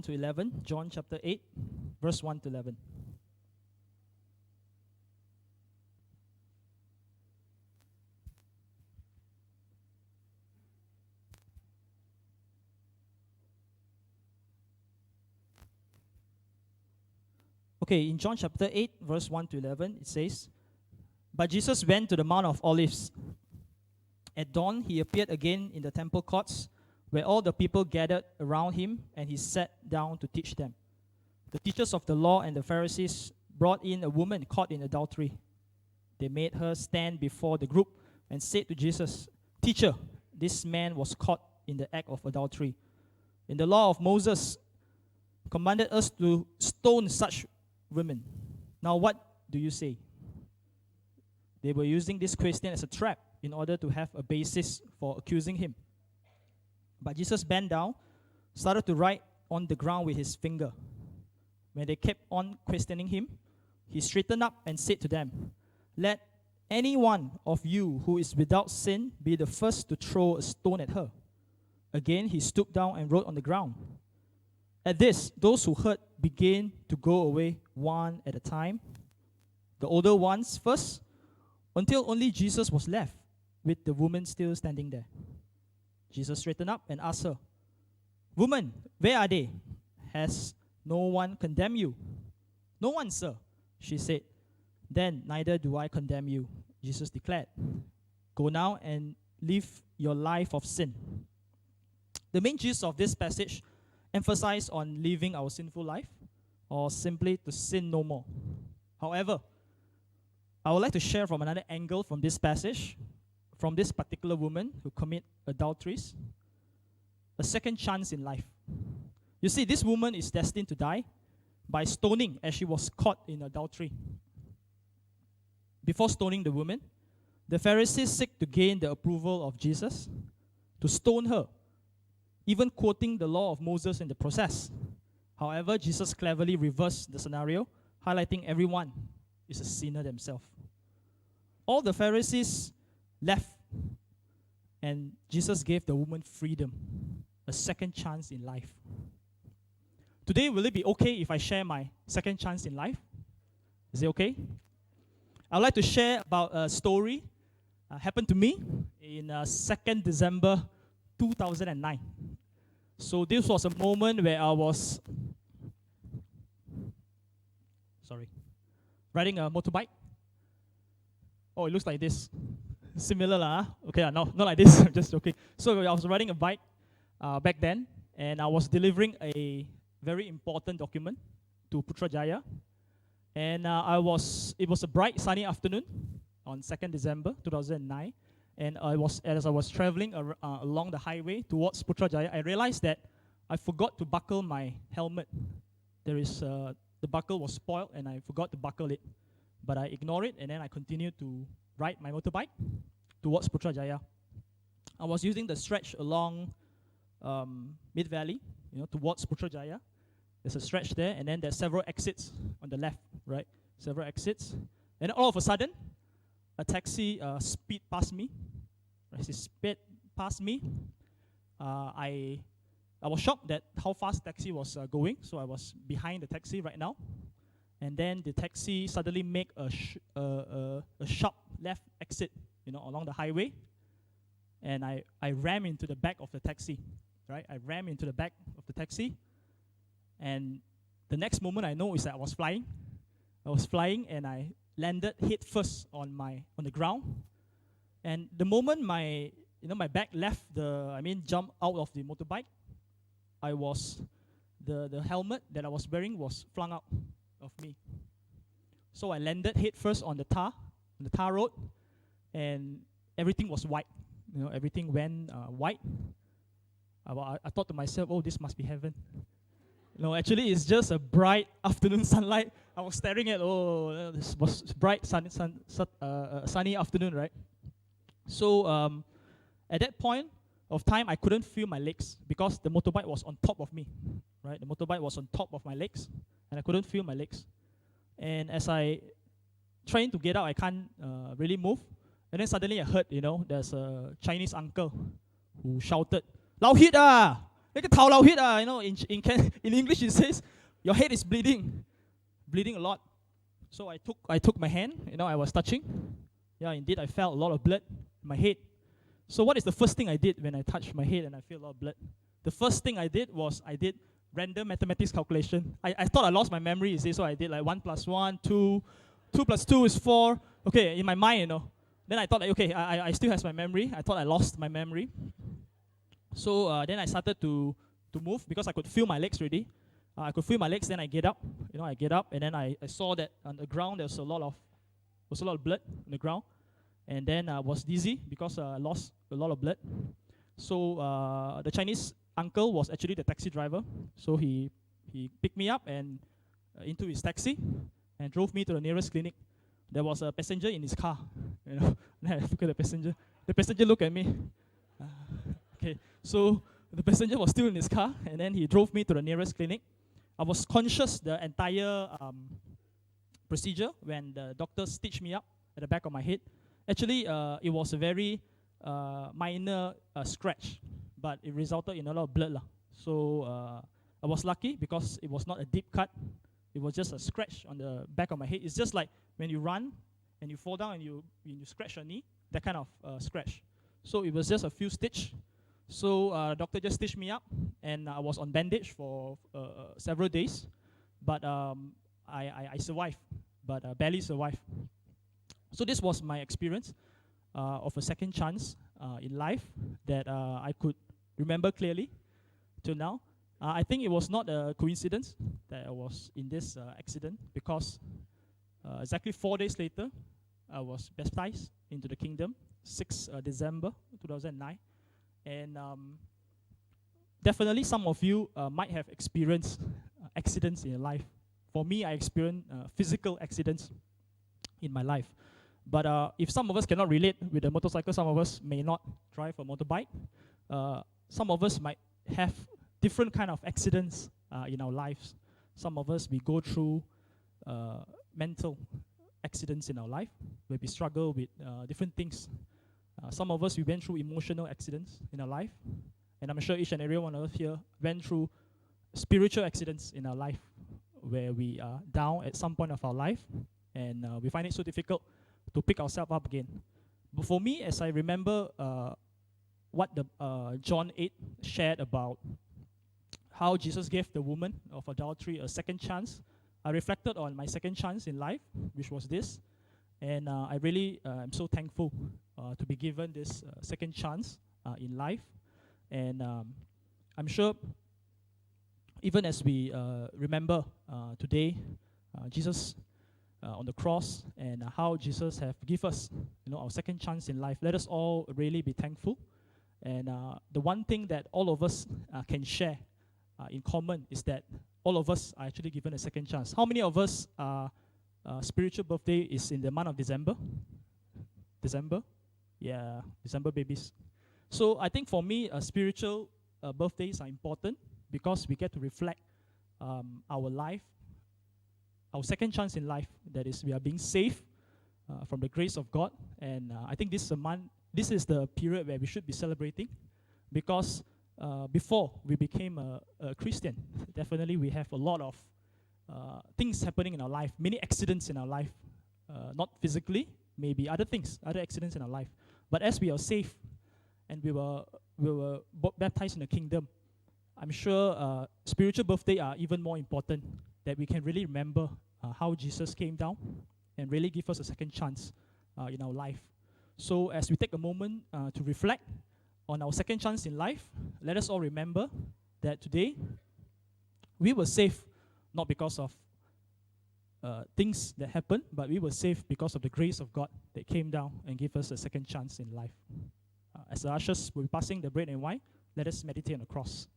to 11, John chapter 8, verse 1 to 11. Okay, in John chapter 8, verse 1 to 11, it says, "But Jesus went to the Mount of Olives. At dawn, he appeared again in the temple courts, where all the people gathered around him, and he sat down to teach them. The teachers of the law and the Pharisees brought in a woman caught in adultery. They made her stand before the group and said to Jesus, 'Teacher, this man was caught in the act of adultery. In the law of Moses commanded us to stone such women. Now what do you say?' They were using this question as a trap in order to have a basis for accusing him. But Jesus bent down, started to write on the ground with his finger. When they kept on questioning him, he straightened up and said to them, 'Let any one of you who is without sin be the first to throw a stone at her.' Again he stooped down and wrote on the ground. At this, those who heard began to go away one at a time, the older ones first, until only Jesus was left, with the woman still standing there. Jesus straightened up and asked her, 'Woman, where are they? Has no one condemned you?' 'No one, sir,' she said. 'Then neither do I condemn you,' Jesus declared. 'Go now and live your life of sin.'" The main gist of this passage emphasizes on living our sinful life, or simply to sin no more. However, I would like to share from another angle from this passage, from this particular woman who commit adulteries, a second chance in life. You see, this woman is destined to die by stoning as she was caught in adultery. Before stoning the woman, the Pharisees seek to gain the approval of Jesus to stone her, even quoting the law of Moses in the process. However, Jesus cleverly reversed the scenario, highlighting everyone is a sinner themselves. All the Pharisees left, and Jesus gave the woman freedom, a second chance in life. Today, will it be okay if I share my second chance in life? Is it okay? I'd like to share about a story happened to me in 2nd December 2009. So this was a moment where I was riding a motorbike. Oh, it looks like this. Similar lah. Okay, no, not like this. I'm just joking. So I was riding a bike back then, and I was delivering a very important document to Putrajaya. And it was a bright sunny afternoon on 2nd December 2009. And as I was traveling along the highway towards Putrajaya, I realized that I forgot to buckle my helmet. The buckle was spoiled, and I forgot to buckle it. But I ignored it, and then I continued to ride my motorbike towards Putrajaya. I was using the stretch along Mid Valley, towards Putrajaya. There's a stretch there, and then there's several exits on the left, right? Several exits. And all of a sudden, a taxi speed past me. As it sped past me, I was shocked at how fast the taxi was going, so I was behind the taxi right now. And then the taxi suddenly make a sharp left exit, along the highway. And I ram into the back of the taxi, right? I ram into the back of the taxi. And the next moment I know is that I was flying. I was flying, and I landed head first on the ground. And the moment my back left jumped out of the motorbike, the helmet that I was wearing was flung out of me. So I landed head first on the tar road, and everything was white. Everything went white. I thought to myself, oh, this must be heaven. No, actually, it's just a bright afternoon sunlight. I was staring at, this was bright, sunny afternoon, right? So at that point of time, I couldn't feel my legs because the motorbike was on top of me, right? The motorbike was on top of my legs, and I couldn't feel my legs. And as I trying to get out, I can't really move. And then suddenly I heard, there's a Chinese uncle who shouted, "Lao hit ah! Like a tao lao hit, in English it says, your head is bleeding a lot. So I took my hand, I was touching. Yeah, indeed, I felt a lot of blood in my head. So what is the first thing I did when I touched my head and I feel a lot of blood? The first thing I did was I did random mathematics calculation. I thought I lost my memory, you see, so I did like 1 plus 1, 2, 2 plus 2 is 4. Okay, in my mind, Then I thought, like, okay, I still have my memory. I thought I lost my memory. So then I started to move because I could feel my legs already. I could feel my legs, then I get up. I get up, and then I saw that on the ground there was a lot of blood on the ground. And then I was dizzy because I lost a lot of blood. So the Chinese uncle was actually the taxi driver. So he picked me up and into his taxi and drove me to the nearest clinic. There was a passenger in his car. Then I look at the passenger. The passenger looked at me. Okay, so the passenger was still in his car, and then he drove me to the nearest clinic. I was conscious the entire procedure when the doctor stitched me up at the back of my head. Actually, it was a very minor scratch, but it resulted in a lot of blood. So I was lucky because it was not a deep cut. It was just a scratch on the back of my head. It's just like when you run and you fall down and you scratch your knee, that kind of scratch. So it was just a few stitches. So the doctor just stitched me up, and I was on bandage for several days. But I survived, but barely survived. So this was my experience of a second chance in life that I could remember clearly till now. I think it was not a coincidence that I was in this accident, because exactly 4 days later, I was baptized into the kingdom, 6 December 2009. And definitely some of you might have experienced accidents in your life. For me, I experienced physical accidents in my life. But if some of us cannot relate with a motorcycle, some of us may not drive a motorbike. Some of us might have different kind of accidents in our lives. Some of us, we go through mental accidents in our life, where we struggle with different things. Some of us, we went through emotional accidents in our life. And I'm sure each and every one of us here went through spiritual accidents in our life, where we are down at some point of our life, and we find it so difficult to pick ourselves up again. But for me, as I remember what the John 8 shared about how Jesus gave the woman of adultery a second chance, I reflected on my second chance in life, which was this. And I really am so thankful to be given this second chance in life. And I'm sure even as we remember today, Jesus on the cross, and how Jesus have given us our second chance in life, let us all really be thankful. And the one thing that all of us can share in common is that all of us are actually given a second chance. How many of us spiritual birthday is in the month of December? December? Yeah, December babies. So I think for me, spiritual birthdays are important because we get to reflect our life, our second chance in life. That is, we are being saved from the grace of God. And I think this is a month, this is the period where we should be celebrating, because before we became a Christian, definitely we have a lot of things happening in our life, many accidents in our life, not physically, maybe other things, other accidents in our life. But as we are saved and we were baptized in the kingdom, I'm sure spiritual birthday are even more important, that we can really remember how Jesus came down and really give us a second chance in our life. So as we take a moment to reflect on our second chance in life, let us all remember that today we were saved not because of things that happened, but we were saved because of the grace of God that came down and gave us a second chance in life. As the ushers will be passing the bread and wine, let us meditate on the cross.